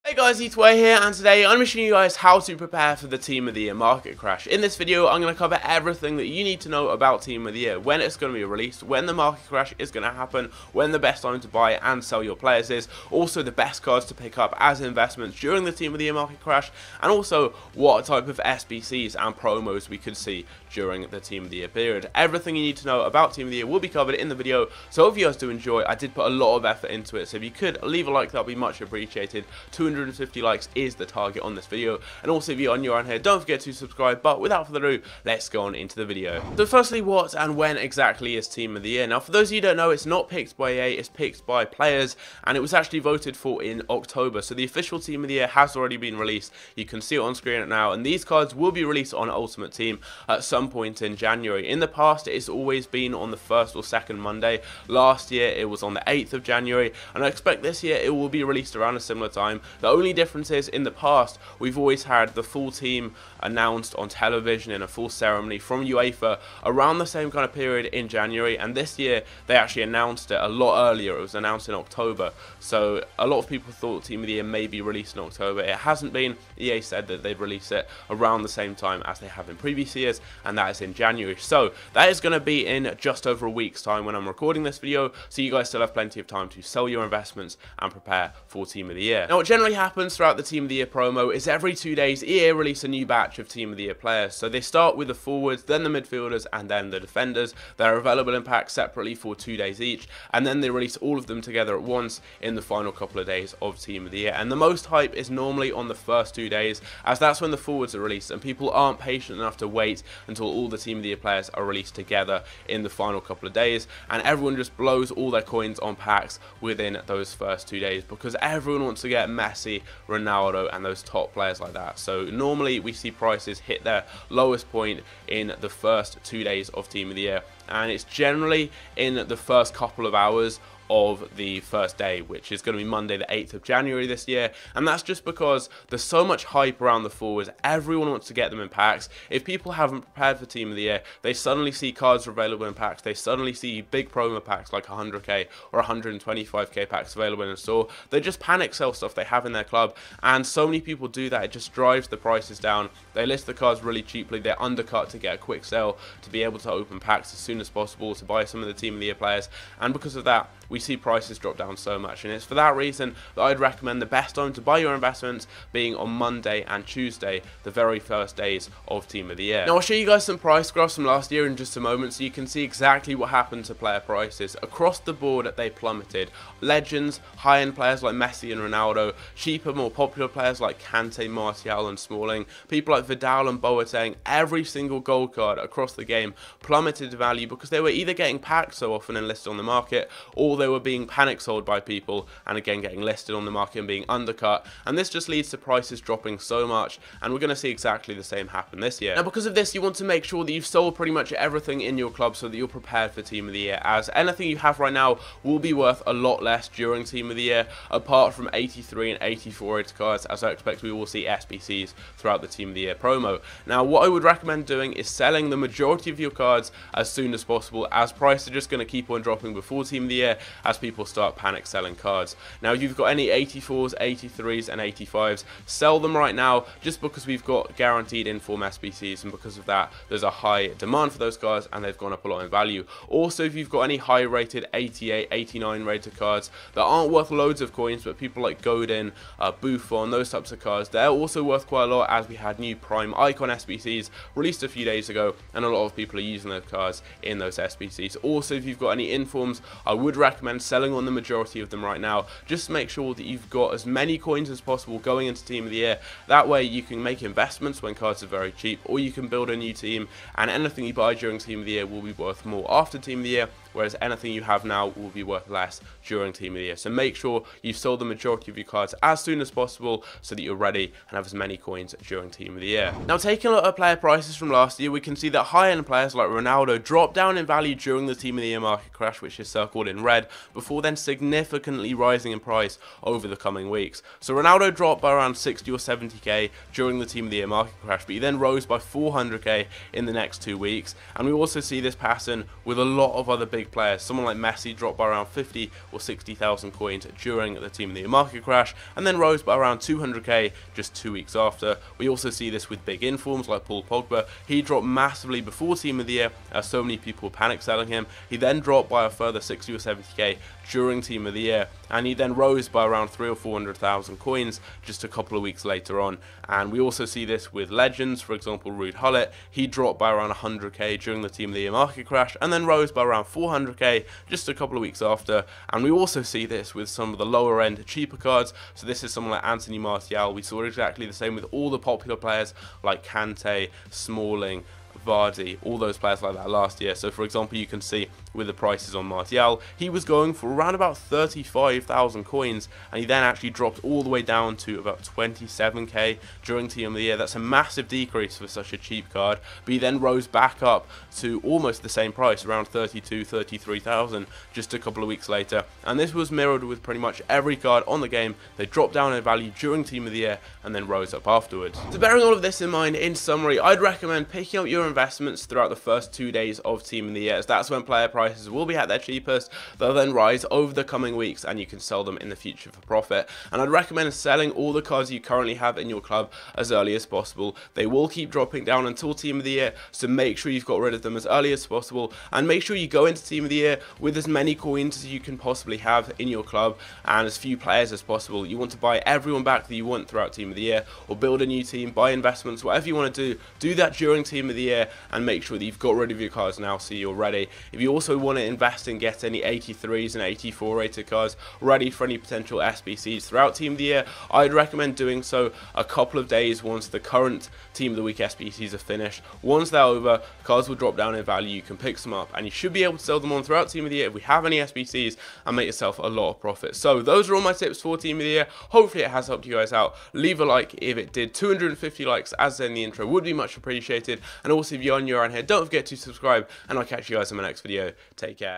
Hey guys, TOTY here, and today I'm showing you guys how to prepare for the Team of the Year market crash. In this video, I'm going to cover everything that you need to know about Team of the Year, when it's going to be released, when the market crash is going to happen, when the best time to buy and sell your players is, also the best cards to pick up as investments during the Team of the Year market crash, and also what type of SBCs and promos we could see during the Team of the Year period. Everything you need to know about Team of the Year will be covered in the video, so if you guys do enjoy, I did put a lot of effort into it, so if you could leave a like, that would be much appreciated. 250 likes is the target on this video, and also if you're new around here, don't forget to subscribe. But without further ado, let's go on into the video. So firstly, what and when exactly is Team of the Year? Now for those of you who don't know, it's not picked by EA, it's picked by players, and it was actually voted for in October, so the official Team of the Year has already been released. You can see it on screen now, and these cards will be released on Ultimate Team at some point in January. In the past, it's always been on the first or second Monday. Last year it was on the 8th of January, and I expect this year it will be released around a similar time. The only difference is, in the past, we've always had the full team announced on television in a full ceremony from UEFA around the same kind of period in January, and this year they actually announced it a lot earlier. It was announced in October, so a lot of people thought Team of the Year may be released in October. It hasn't been. EA said that they'd release it around the same time as they have in previous years, and that is in January. So that is going to be in just over a week's time when I'm recording this video, so you guys still have plenty of time to sell your investments and prepare for Team of the Year. Now what generally happens throughout the Team of the Year promo is every 2 days EA release a new batch of Team of the Year players. So they start with the forwards, then the midfielders, and then the defenders. They're available in packs separately for 2 days each, and then they release all of them together at once in the final couple of days of Team of the Year. And the most hype is normally on the first 2 days, as that's when the forwards are released, and people aren't patient enough to wait until all the Team of the Year players are released together in the final couple of days, and everyone just blows all their coins on packs within those first 2 days, because everyone wants to get Messi, Ronaldo, and those top players like that. So normally we see prices hit their lowest point in the first 2 days of Team of the Year, and it's generally in the first couple of hours of the first day, which is going to be Monday the 8th of January this year. And that's just because there's so much hype around the forwards. Everyone wants to get them in packs. If people haven't prepared for Team of the Year, they suddenly see cards available in packs, they suddenly see big promo packs like 100k or 125k packs available in a store. They just panic sell stuff they have in their club, and so many people do that, it just drives the prices down. They list the cards really cheaply, they're undercut to get a quick sell, to be able to open packs as soon as possible to buy some of the Team of the Year players, and because of that we see prices drop down so much. And it's for that reason that I'd recommend the best time to buy your investments being on Monday and Tuesday, the very first days of Team of the Year. Now I'll show you guys some price graphs from last year in just a moment, so you can see exactly what happened to player prices. Across the board they plummeted. Legends, high-end players like Messi and Ronaldo, cheaper, more popular players like Kante, Martial and Smalling, people like Vidal and Boateng, every single gold card across the game plummeted in value because they were either getting packed so often and listed on the market, or they were being panic sold by people and again getting listed on the market and being undercut, and this just leads to prices dropping so much, and we're going to see exactly the same happen this year. Now because of this, you want to make sure that you've sold pretty much everything in your club so that you're prepared for Team of the Year, as anything you have right now will be worth a lot less during Team of the Year, apart from 83 and 84 rated cards, as I expect we will see SBCs throughout the Team of the Year promo. Now what I would recommend doing is selling the majority of your cards as soon as possible, as prices are just going to keep on dropping before Team of the Year as people start panic selling cards. Now if you've got any 84s, 83s and 85s, sell them right now, just because we've got guaranteed inform SBCs, and because of that there's a high demand for those cards and they've gone up a lot in value. Also if you've got any high rated 88, 89 rated cards that aren't worth loads of coins, but people like Godin, Buffon, those types of cards, they're also worth quite a lot, as we had new prime icon SBCs released a few days ago, and a lot of people are using those cards in those SBCs. Also if you've got any informs, I would recommend selling on the majority of them right now. Just make sure that you've got as many coins as possible going into Team of the Year. That way you can make investments when cards are very cheap, or you can build a new team, and anything you buy during Team of the Year will be worth more after Team of the Year, whereas anything you have now will be worth less during Team of the Year. So make sure you've sold the majority of your cards as soon as possible so that you're ready and have as many coins during Team of the Year. Now taking a look at player prices from last year, we can see that high-end players like Ronaldo dropped down in value during the Team of the Year market crash, which is circled in red, before then significantly rising in price over the coming weeks. So Ronaldo dropped by around 60 or 70k during the Team of the Year market crash, but he then rose by 400k in the next 2 weeks, and we also see this pattern with a lot of other big big players. Someone like Messi dropped by around 50 or 60,000 coins during the Team of the Year market crash, and then rose by around 200k just 2 weeks after. We also see this with big informs like Paul Pogba. He dropped massively before Team of the Year, as so many people were panic selling him. He then dropped by a further 60 or 70k during Team of the Year, and he then rose by around 300,000 or 400,000 coins just a couple of weeks later on. And we also see this with legends, for example Ruud Gullit. He dropped by around 100k during the Team of the Year market crash, and then rose by around 400k just a couple of weeks after. And we also see this with some of the lower end cheaper cards. So this is someone like Anthony Martial. We saw exactly the same with all the popular players like Kante, Smalling, Vardy, all those players like that last year. So for example, you can see with the prices on Martial, he was going for around about 35,000 coins, and he then actually dropped all the way down to about 27k during Team of the Year. That's a massive decrease for such a cheap card, but he then rose back up to almost the same price, around 33,000 just a couple of weeks later. And this was mirrored with pretty much every card on the game. They dropped down in value during Team of the Year and then rose up afterwards. So bearing all of this in mind, in summary, I'd recommend picking up your investments throughout the first 2 days of Team of the Year, as that's when player prices will be at their cheapest. They'll then rise over the coming weeks, and you can sell them in the future for profit. And I'd recommend selling all the cards you currently have in your club as early as possible. They will keep dropping down until Team of the Year, so make sure you've got rid of them as early as possible, and make sure you go into Team of the Year with as many coins as you can possibly have in your club and as few players as possible. You want to buy everyone back that you want throughout Team of the Year, or build a new team, buy investments, whatever you want to do that during Team of the Year, and make sure that you've got rid of your cards now so you're ready. If you also want to invest and get any 83s and 84 rated cards ready for any potential SBCs throughout Team of the Year, I'd recommend doing so a couple of days once the current Team of the Week SBCs are finished. Once they're over, cards will drop down in value, you can pick some up, and you should be able to sell them on throughout Team of the Year if we have any SBCs, and make yourself a lot of profit. So those are all my tips for Team of the Year. Hopefully it has helped you guys out. Leave a like if it did. 250 likes, as in the intro, would be much appreciated. And also, if you're new around here, don't forget to subscribe, and I'll catch you guys in my next video. Take care.